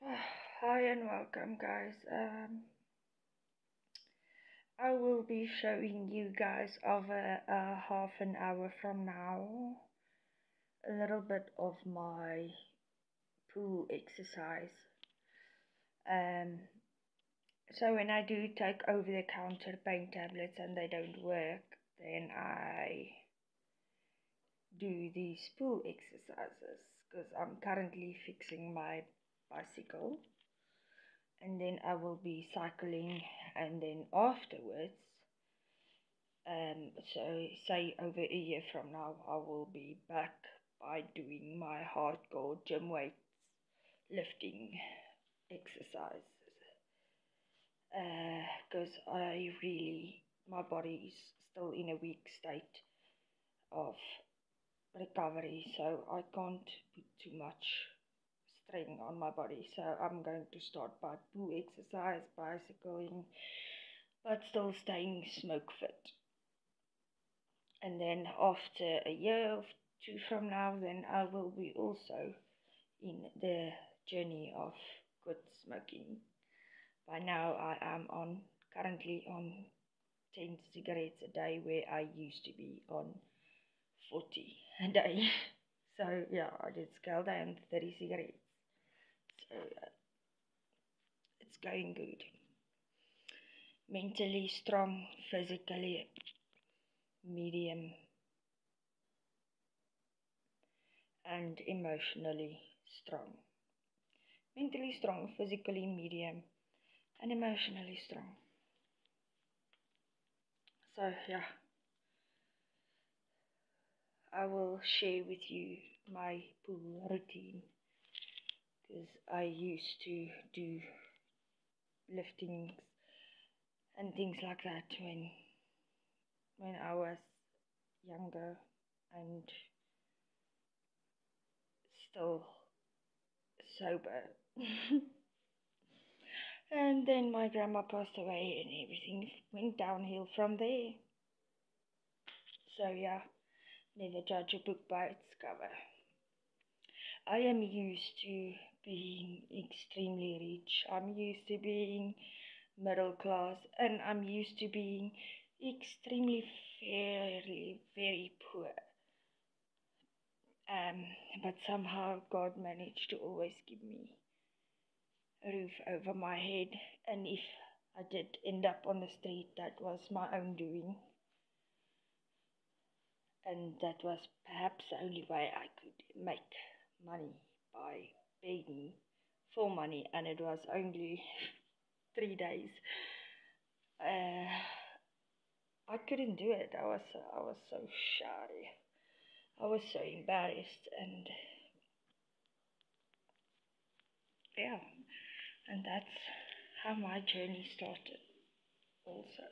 Hi and welcome, guys. I will be showing you guys over half an hour from now a little bit of my pool exercise. Um, so when I do take over-the-counter pain tablets and they don't work, then I do these pool exercises because I'm currently fixing my bicycle. And then I will be cycling, and then afterwards, so say over a year from now, I will be back by doing my hardcore gym weights lifting exercises. Because my body is still in a weak state of recovery, so I can't put too much strain on my body. So I'm going to start by pool exercise, bicycling, but still staying smoke fit. And then after a year or two from now, then I will be also in the journey of quit smoking. By now I am currently on 10 cigarettes a day, where I used to be on 40 a day. So yeah, I did scale down 30 cigarettes. So it's going good. Mentally strong, physically medium, and emotionally strong. Mentally strong, physically medium, and emotionally strong. So yeah, I will share with you my pool routine, because I used to do liftings and things like that when I was younger and still sober. And then my grandma passed away and everything went downhill from there. So yeah, never judge a book by its cover. I am used to being extremely rich. I'm used to being middle class, and I'm used to being extremely very poor. But somehow God managed to always give me a roof over my head, and if I did end up on the street, that was my own doing. And that was perhaps the only way I could make money, by begging for money, and it was only 3 days. I couldn't do it. I was so shy. I was so embarrassed, and yeah, and that's how my journey started also.